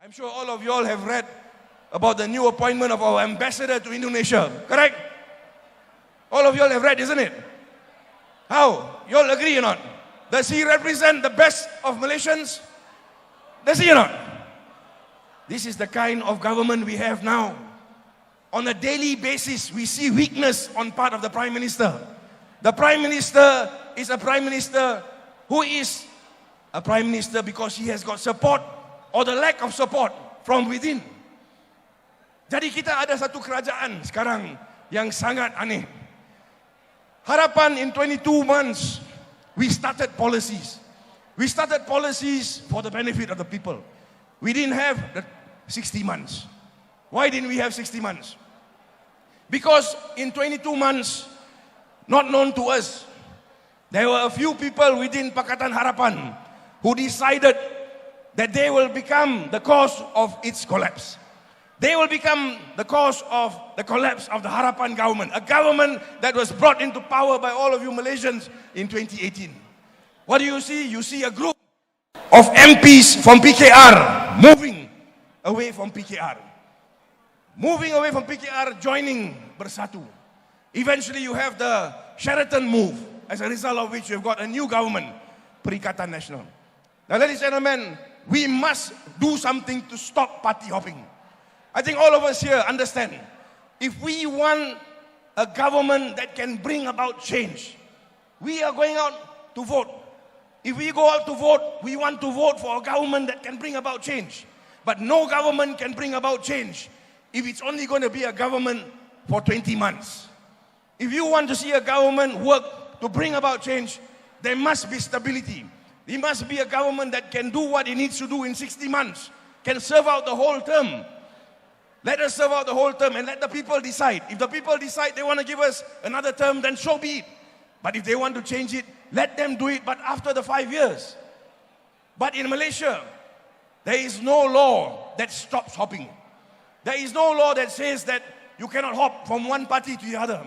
I'm sure all of you all have read about the new appointment of our ambassador to Indonesia, correct? All of you all have read, isn't it? How? You all agree or not? Does he represent the best of Malaysians? Does he or not? This is the kind of government we have now. On a daily basis, we see weakness on part of the Prime Minister. The Prime Minister is a Prime Minister who is a Prime Minister because he has got support or the lack of support from within. Jadi kita ada satu kerajaan sekarang yang sangat aneh. Harapan in 22 months, we started policies. We started policies for the benefit of the people. We didn't have the 60 months. Why didn't we have 60 months? Because in 22 months, not known to us, there were a few people within Pakatan Harapan who decided that they will become the cause of its collapse. They will become the cause of the collapse of the Harapan government, a government that was brought into power by all of you Malaysians in 2018. What do you see? You see a group of MPs from PKR moving away from PKR. Moving away from PKR, joining Bersatu. Eventually you have the Sheraton move, as a result of which you've got a new government, Perikatan Nasional. Now ladies and gentlemen, we must do something to stop party hopping. I think all of us here understand, if we want a government that can bring about change, we are going out to vote. If we go out to vote, we want to vote for a government that can bring about change. But no government can bring about change if it's only going to be a government for 20 months. If you want to see a government work to bring about change, there must be stability. There must be a government that can do what it needs to do in 60 months, can serve out the whole term. Let us serve out the whole term and let the people decide. If the people decide they want to give us another term, then so be it. But if they want to change it, let them do it, but after the 5 years. But in Malaysia, there is no law that stops hopping. There is no law that says that you cannot hop from one party to the other.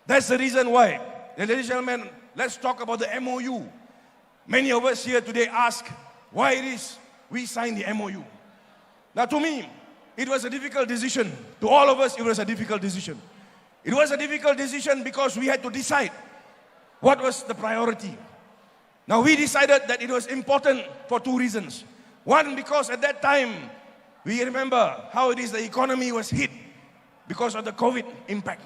That's the reason why. Ladies and gentlemen, let's talk about the MOU. Many of us here today ask why it is we signed the MOU. Now to me, it was a difficult decision. To all of us, it was a difficult decision. It was a difficult decision because we had to decide what was the priority. Now we decided that it was important for two reasons. One, because at that time, we remember how it is the economy was hit because of the COVID impact.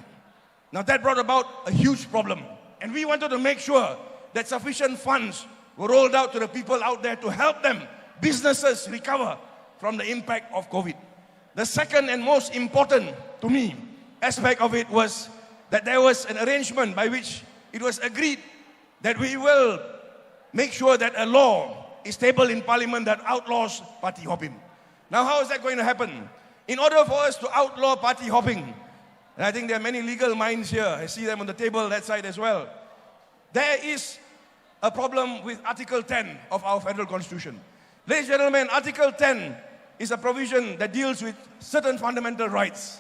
Now that brought about a huge problem. And we wanted to make sure that sufficient funds were rolled out to the people out there to help them, businesses, recover from the impact of COVID. The second and most important to me aspect of it was that there was an arrangement by which it was agreed that we will make sure that a law is tabled in Parliament that outlaws party hopping. Now how is that going to happen? In order for us to outlaw party hopping, and I think there are many legal minds here, I see them on the table that side as well, there is a problem with Article 10 of our Federal Constitution. Ladies and gentlemen, Article 10 is a provision that deals with certain fundamental rights.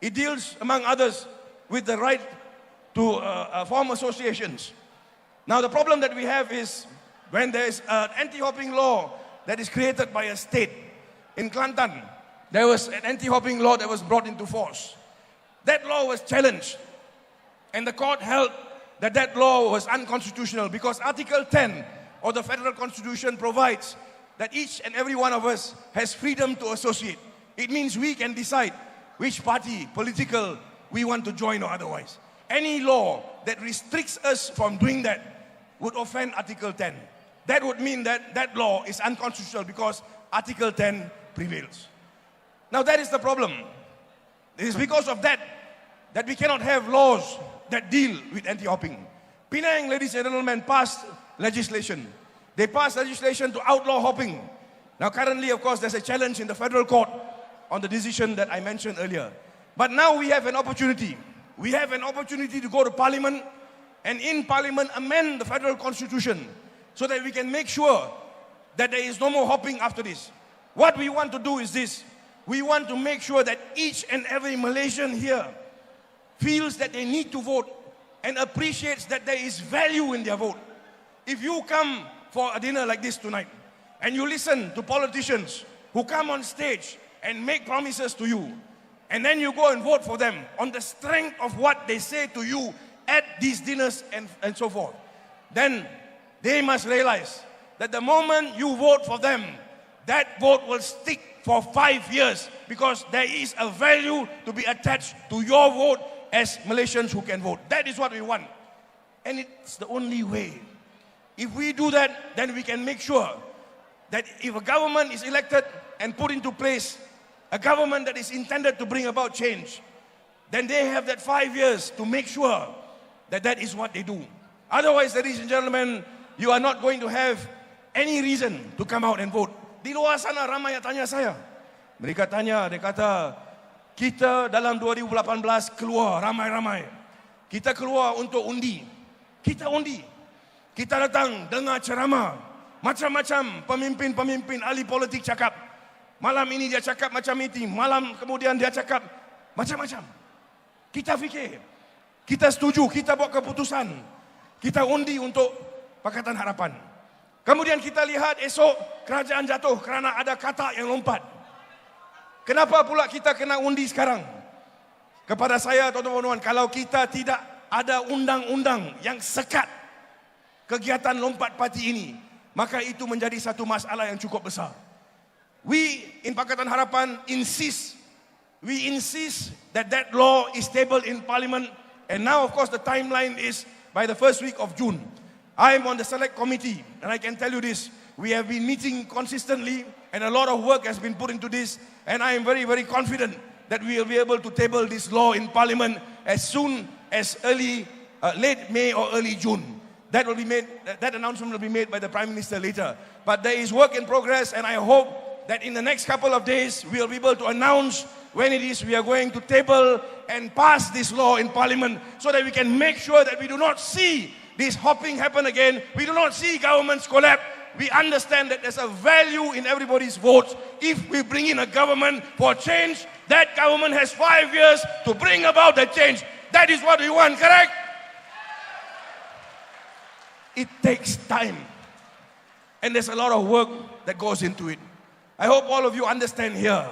It deals, among others, with the right to form associations. Now the problem that we have is when there is an anti-hopping law that is created by a state. In Kelantan, there was an anti-hopping law that was brought into force. That law was challenged, and the court held that that law was unconstitutional because Article 10 of the Federal Constitution provides that each and every one of us has freedom to associate. It means we can decide which party, political, we want to join or otherwise. Any law that restricts us from doing that would offend Article 10. That would mean that that law is unconstitutional because Article 10 prevails. Now that is the problem. It is because of that that we cannot have laws that deal with anti-hopping. Penang, ladies and gentlemen, passed legislation. They passed legislation to outlaw hopping. Now currently, of course, there's a challenge in the federal court on the decision that I mentioned earlier. But now we have an opportunity. We have an opportunity to go to Parliament and in Parliament amend the Federal Constitution so that we can make sure that there is no more hopping after this. What we want to do is this. We want to make sure that each and every Malaysian here feels that they need to vote and appreciates that there is value in their vote. If you come for a dinner like this tonight and you listen to politicians who come on stage and make promises to you, and then you go and vote for them on the strength of what they say to you at these dinners and so forth, then they must realize that the moment you vote for them, that vote will stick for 5 years, because there is a value to be attached to your vote as Malaysians who can vote. That is what we want. And it's the only way. If we do that, then we can make sure that if a government is elected and put into place, a government that is intended to bring about change, then they have that 5 years to make sure that that is what they do. Otherwise, ladies and gentlemen, you are not going to have any reason to come out and vote. Di luar sana ramai yang tanya saya. Mereka tanya, dia kata, kita dalam 2018 keluar ramai-ramai. Kita keluar untuk undi. Kita undi. Kita datang dengar ceramah. Macam-macam pemimpin-pemimpin ahli politik cakap. Malam ini dia cakap macam ini. Malam kemudian dia cakap macam-macam. Kita fikir. Kita setuju. Kita buat keputusan. Kita undi untuk Pakatan Harapan. Kemudian kita lihat esok kerajaan jatuh kerana ada kata yang lompat. Kenapa pula kita kena undi sekarang? Kepada saya, tuan-tuan, kalau kita tidak ada undang-undang yang sekat kegiatan lompat parti ini, maka itu menjadi satu masalah yang cukup besar. We in Pakatan Harapan insist that that law is tabled in Parliament, and now of course the timeline is by the first week of June. I am on the select committee, and I can tell you this, we have been meeting consistently, and a lot of work has been put into this, and I am very, very confident that we will be able to table this law in Parliament as soon as late May or early June. That announcement will be made by the Prime Minister later. But there is work in progress, and I hope that in the next couple of days, we will be able to announce when it is we are going to table and pass this law in Parliament, so that we can make sure that we do not see this hopping happen again. We do not see governments collapse. We understand that there's a value in everybody's votes. If we bring in a government for change, that government has 5 years to bring about the change. That is what we want, correct? It takes time. And there's a lot of work that goes into it. I hope all of you understand here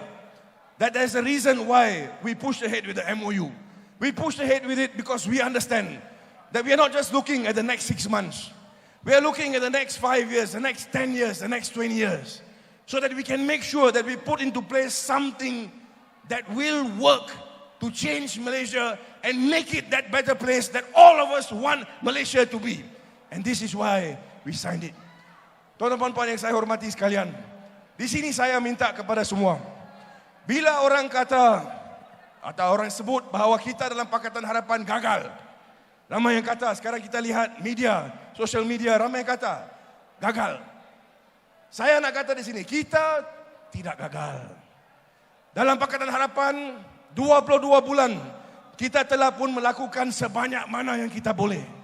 that there's a reason why we pushed ahead with the MOU. We pushed ahead with it because we understand that we are not just looking at the next 6 months. We are looking at the next 5 years, the next 10 years, the next 20 years, so that we can make sure that we put into place something that will work to change Malaysia and make it that better place that all of us want Malaysia to be. And this is why we signed it. Tuan-tuan puan yang saya hormati sekalian, di sini saya minta kepada semua, bila orang kata atau orang sebut bahawa kita dalam Pakatan Harapan gagal, ramai yang kata, sekarang kita lihat media, social media, ramai yang kata gagal. Saya nak kata di sini, kita tidak gagal. Dalam Pakatan Harapan 22 bulan kita telah pun melakukan sebanyak mana yang kita boleh.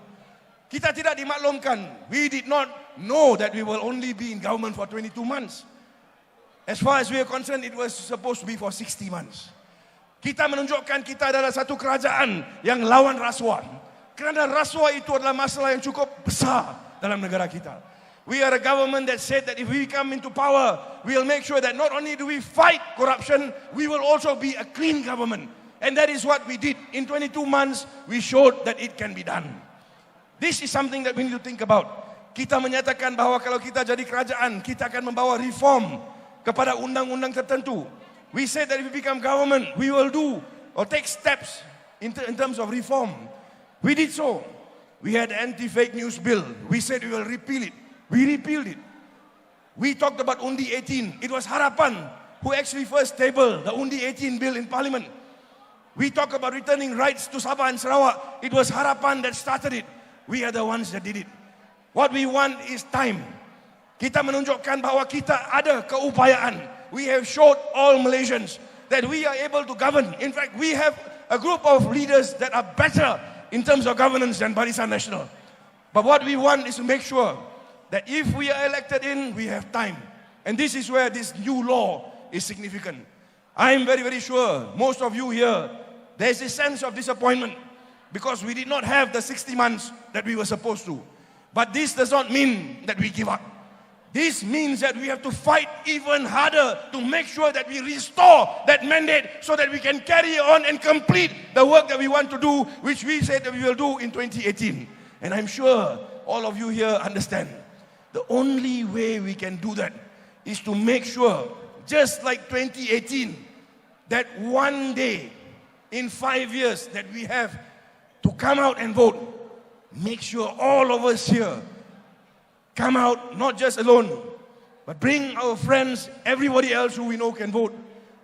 Kita tidak dimaklumkan. We did not know that we will only be in government for 22 months. As far as we are concerned, it was supposed to be for 60 months. Kita menunjukkan kita adalah satu kerajaan yang lawan rasuah. Kerana rasuah itu adalah masalah yang cukup besar dalam negara kita. We are a government that said that if we come into power, we will make sure that not only do we fight corruption, we will also be a clean government. And that is what we did. In 22 months, we showed that it can be done. This is something that we need to think about. Kita menyatakan bahawa kalau kita jadi kerajaan, kita akan membawa reform kepada undang-undang tertentu. We said that if we become government, we will do or take steps in terms of reform. We did so. We had anti-fake news bill. We said we will repeal it. We repealed it. We talked about Undi 18. It was Harapan who actually first tabled the Undi 18 bill in Parliament. We talked about returning rights to Sabah and Sarawak. It was Harapan that started it. We are the ones that did it. What we want is time. Kita menunjukkan bahawa kita ada keupayaan. We have showed all Malaysians that we are able to govern. In fact, we have a group of leaders that are better in terms of governance than Barisan Nasional. But what we want is to make sure that if we are elected in, we have time. And this is where this new law is significant. I am very, very sure most of you here, there is a sense of disappointment because we did not have the 60 months that we were supposed to. But this does not mean that we give up. This means that we have to fight even harder to make sure that we restore that mandate so that we can carry on and complete the work that we want to do, which we said that we will do in 2018. And I'm sure all of you here understand. The only way we can do that is to make sure, just like 2018, that one day in 5 years that we have to come out and vote, make sure all of us here come out, not just alone, but bring our friends, everybody else who we know can vote.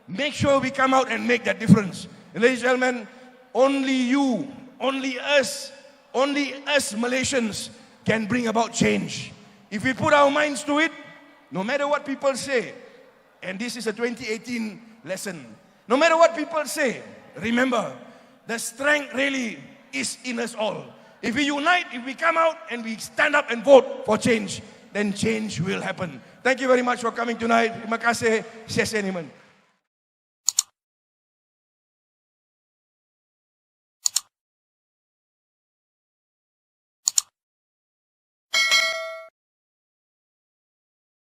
Make sure we come out and make that difference. And ladies and gentlemen, only you, only us Malaysians can bring about change. If we put our minds to it, no matter what people say, and this is a 2018 lesson, no matter what people say, remember, the strength really is in us all. If we unite, if we come out and we stand up and vote for change, then change will happen. Thank you very much for coming tonight. Terima kasih. Sia-sia, Niman.